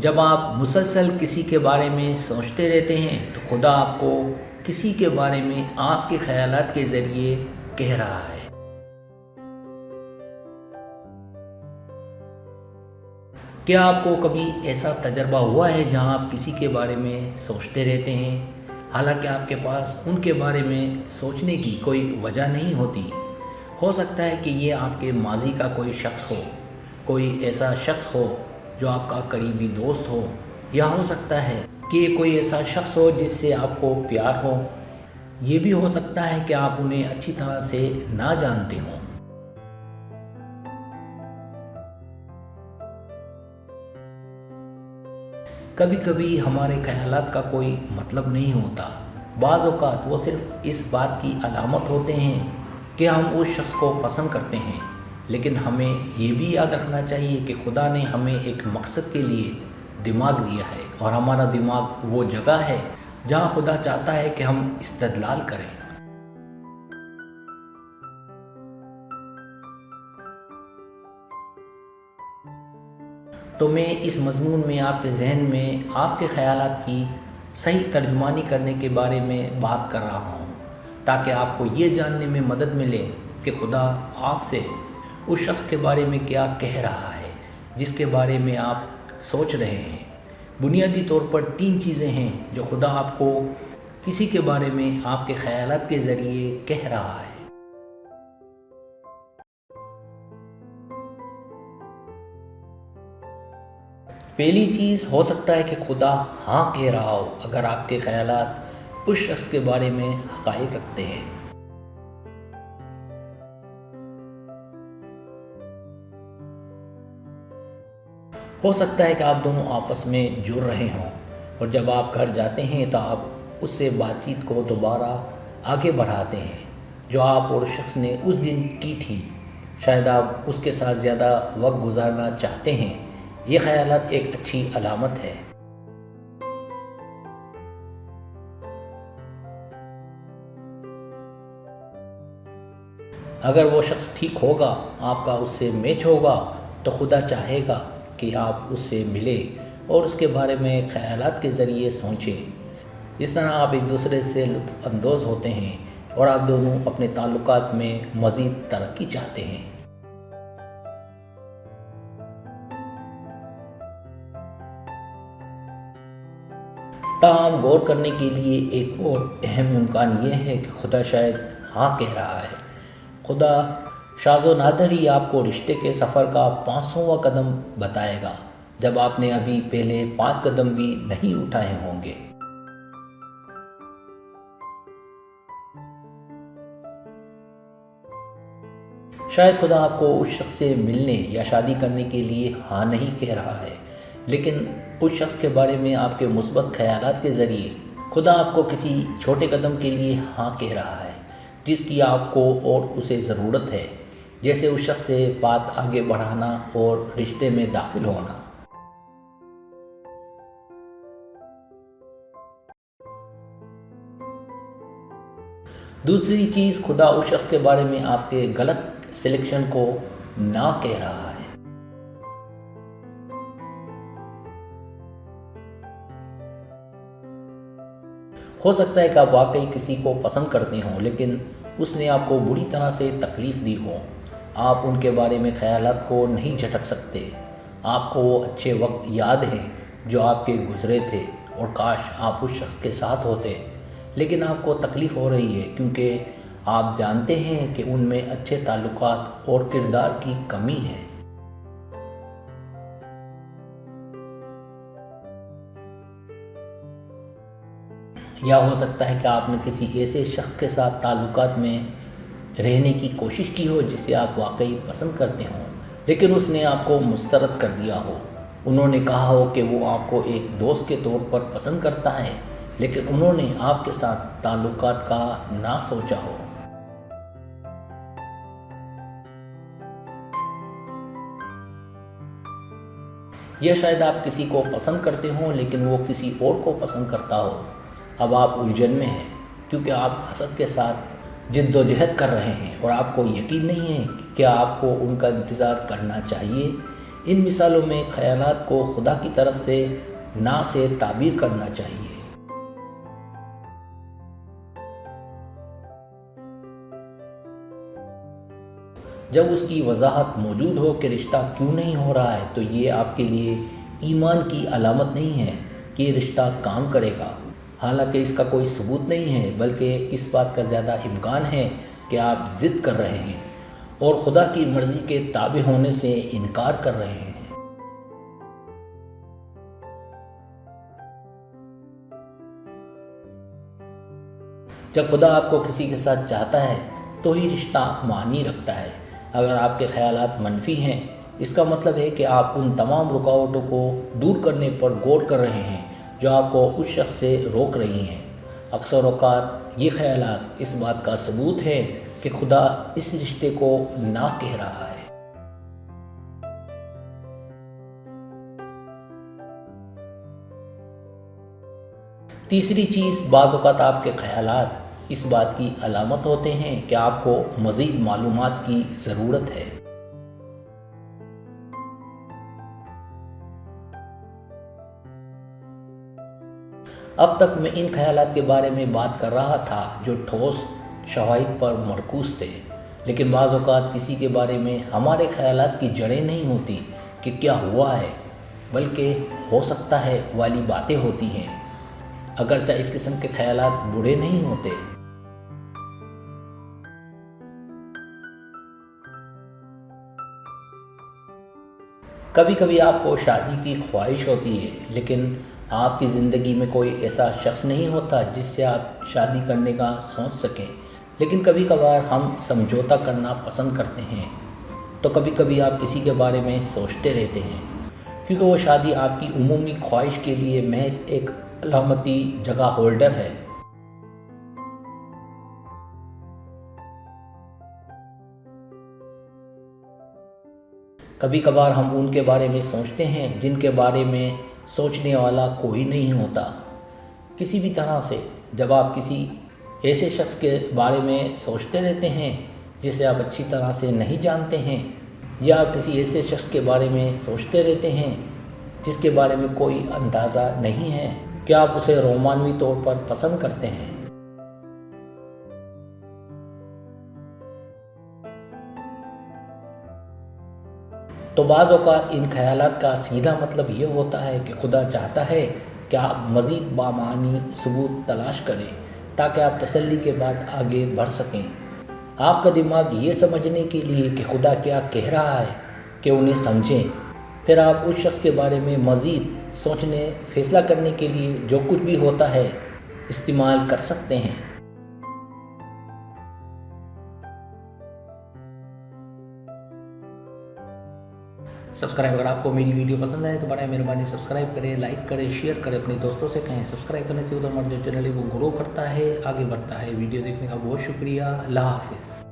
جب آپ مسلسل کسی کے بارے میں سوچتے رہتے ہیں تو خدا آپ کو کسی کے بارے میں آپ کے خیالات کے ذریعے کہہ رہا ہے۔ کیا آپ کو کبھی ایسا تجربہ ہوا ہے جہاں آپ کسی کے بارے میں سوچتے رہتے ہیں حالانکہ آپ کے پاس ان کے بارے میں سوچنے کی کوئی وجہ نہیں ہوتی؟ ہو سکتا ہے کہ یہ آپ کے ماضی کا کوئی شخص ہو، کوئی ایسا شخص ہو جو آپ کا قریبی دوست ہو، یا ہو سکتا ہے کہ کوئی ایسا شخص ہو جس سے آپ کو پیار ہو۔ یہ بھی ہو سکتا ہے کہ آپ انہیں اچھی طرح سے نہ جانتے ہوں۔ کبھی کبھی ہمارے خیالات کا کوئی مطلب نہیں ہوتا، بعض اوقات وہ صرف اس بات کی علامت ہوتے ہیں کہ ہم اس شخص کو پسند کرتے ہیں، لیکن ہمیں یہ بھی یاد رکھنا چاہیے کہ خدا نے ہمیں ایک مقصد کے لیے دماغ دیا ہے، اور ہمارا دماغ وہ جگہ ہے جہاں خدا چاہتا ہے کہ ہم استدلال کریں۔ تو میں اس مضمون میں آپ کے ذہن میں آپ کے خیالات کی صحیح ترجمانی کرنے کے بارے میں بات کر رہا ہوں، تاکہ آپ کو یہ جاننے میں مدد ملے کہ خدا آپ سے اس شخص کے بارے میں کیا کہہ رہا ہے جس کے بارے میں آپ سوچ رہے ہیں۔ بنیادی طور پر 3 چیزیں ہیں جو خدا آپ کو کسی کے بارے میں آپ کے خیالات کے ذریعے کہہ رہا ہے۔ پہلی چیز، ہو سکتا ہے کہ خدا ہاں کہہ رہا ہو اگر آپ کے خیالات اس شخص کے بارے میں حقائق رکھتے ہیں۔ ہو سکتا ہے کہ آپ دونوں آپس میں جڑ رہے ہوں، اور جب آپ گھر جاتے ہیں تو آپ اس سے بات چیت کو دوبارہ آگے بڑھاتے ہیں جو آپ اور شخص نے اس دن کی تھی۔ شاید آپ اس کے ساتھ زیادہ وقت گزارنا چاہتے ہیں۔ یہ خیالات ایک اچھی علامت ہے۔ اگر وہ شخص ٹھیک ہوگا، آپ کا اس سے میچ ہوگا، تو خدا چاہے گا کہ آپ اس سے ملیں اور اس کے بارے میں خیالات کے ذریعے سوچیں۔ اس طرح آپ ایک دوسرے سے لطف اندوز ہوتے ہیں اور آپ دونوں اپنے تعلقات میں مزید ترقی چاہتے ہیں۔ تاہم غور کرنے کے لیے ایک اور اہم امکان یہ ہے کہ خدا شاید ہاں کہہ رہا ہے۔ خدا شاذ و نادر ہی آپ کو رشتے کے سفر کا 500واں قدم بتائے گا، جب آپ نے ابھی پہلے 5 قدم بھی نہیں اٹھائے ہوں گے۔ شاید خدا آپ کو اس شخص سے ملنے یا شادی کرنے کے لیے ہاں نہیں کہہ رہا ہے، لیکن اس شخص کے بارے میں آپ کے مثبت خیالات کے ذریعے خدا آپ کو کسی چھوٹے قدم کے لیے ہاں کہہ رہا ہے جس کی آپ کو اور اسے ضرورت ہے، جیسے اس شخص سے بات آگے بڑھانا اور رشتے میں داخل ہونا۔ دوسری چیز، خدا اس شخص کے بارے میں آپ کے غلط سلیکشن کو نہ کہہ رہا ہے۔ ہو سکتا ہے کہ آپ واقعی کسی کو پسند کرتے ہوں، لیکن اس نے آپ کو بری طرح سے تکلیف دی ہو۔ آپ ان کے بارے میں خیالات کو نہیں جھٹک سکتے۔ آپ کو وہ اچھے وقت یاد ہیں جو آپ کے گزرے تھے، اور کاش آپ اس شخص کے ساتھ ہوتے، لیکن آپ کو تکلیف ہو رہی ہے کیونکہ آپ جانتے ہیں کہ ان میں اچھے تعلقات اور کردار کی کمی ہے۔ یا ہو سکتا ہے کہ آپ نے کسی ایسے شخص کے ساتھ تعلقات میں رہنے کی کوشش کی ہو جسے آپ واقعی پسند کرتے ہوں، لیکن اس نے آپ کو مسترد کر دیا ہو۔ انہوں نے کہا ہو کہ وہ آپ کو ایک دوست کے طور پر پسند کرتا ہے، لیکن انہوں نے آپ کے ساتھ تعلقات کا نہ سوچا ہو۔ یا شاید آپ کسی کو پسند کرتے ہوں لیکن وہ کسی اور کو پسند کرتا ہو۔ اب آپ الجھن میں ہیں کیونکہ آپ حسد کے ساتھ جد و جہد کر رہے ہیں، اور آپ کو یقین نہیں ہے کہ کیا آپ کو ان کا انتظار کرنا چاہیے ان مثالوں میں خیالات کو خدا کی طرف سے نا سے تعبیر کرنا چاہیے۔ جب اس کی وضاحت موجود ہو کہ رشتہ کیوں نہیں ہو رہا ہے تو یہ آپ کے لیے ایمان کی علامت نہیں ہے کہ یہ رشتہ کام کرے گا، حالانکہ اس کا کوئی ثبوت نہیں ہے، بلکہ اس بات کا زیادہ امکان ہے کہ آپ ضد کر رہے ہیں اور خدا کی مرضی کے تابع ہونے سے انکار کر رہے ہیں۔ جب خدا آپ کو کسی کے ساتھ چاہتا ہے تو ہی رشتہ معنی رکھتا ہے۔ اگر آپ کے خیالات منفی ہیں، اس کا مطلب ہے کہ آپ ان تمام رکاوٹوں کو دور کرنے پر غور کر رہے ہیں جو آپ کو اس شخص سے روک رہی ہیں۔ اکثر اوقات یہ خیالات اس بات کا ثبوت ہے کہ خدا اس رشتے کو نہ کہہ رہا ہے۔ تیسری چیز، بعض اوقات آپ کے خیالات اس بات کی علامت ہوتے ہیں کہ آپ کو مزید معلومات کی ضرورت ہے۔ اب تک میں ان خیالات کے بارے میں بات کر رہا تھا جو ٹھوس شواہد پر مرکوز تھے، لیکن بعض اوقات کسی کے بارے میں ہمارے خیالات کی جڑیں نہیں ہوتی کہ کیا ہوا ہے، بلکہ ہو سکتا ہے والی باتیں ہوتی ہیں۔ اگرچہ اس قسم کے خیالات برے نہیں ہوتے۔ کبھی کبھی آپ کو شادی کی خواہش ہوتی ہے، لیکن آپ کی زندگی میں کوئی ایسا شخص نہیں ہوتا جس سے آپ شادی کرنے کا سوچ سکیں۔ لیکن کبھی کبھار ہم سمجھوتا کرنا پسند کرتے ہیں، تو کبھی کبھی آپ کسی کے بارے میں سوچتے رہتے ہیں، کیونکہ وہ شادی آپ کی عمومی خواہش کے لیے محض ایک علامتی جگہ ہولڈر ہے۔ کبھی کبھار ہم ان کے بارے میں سوچتے ہیں جن کے بارے میں سوچنے والا کوئی نہیں ہوتا۔ کسی بھی طرح سے جب آپ کسی ایسے شخص کے بارے میں سوچتے رہتے ہیں جسے آپ اچھی طرح سے نہیں جانتے ہیں، یا آپ کسی ایسے شخص کے بارے میں سوچتے رہتے ہیں جس کے بارے میں کوئی اندازہ نہیں ہے کہ آپ اسے رومانوی طور پر پسند کرتے ہیں، تو بعض اوقات ان خیالات کا سیدھا مطلب یہ ہوتا ہے کہ خدا چاہتا ہے کہ آپ مزید بامعنی ثبوت تلاش کریں تاکہ آپ تسلی کے بعد آگے بڑھ سکیں۔ آپ کا دماغ یہ سمجھنے کے لیے کہ خدا کیا کہہ رہا ہے کہ انہیں سمجھیں، پھر آپ اس شخص کے بارے میں مزید سوچنے، فیصلہ کرنے کے لیے جو کچھ بھی ہوتا ہے استعمال کر سکتے ہیں۔ سبسکرائب، اگر آپ کو میری ویڈیو پسند آئے تو بڑا مہربانی سبسکرائب کریں، لائک کریں، شیئر کریں، اپنے دوستوں سے کہیں۔ سبسکرائب کرنے سے ادھر ہمارا جو چینل ہے وہ گرو کرتا ہے، آگے بڑھتا ہے۔ ویڈیو دیکھنے کا بہت شکریہ۔ اللہ حافظ۔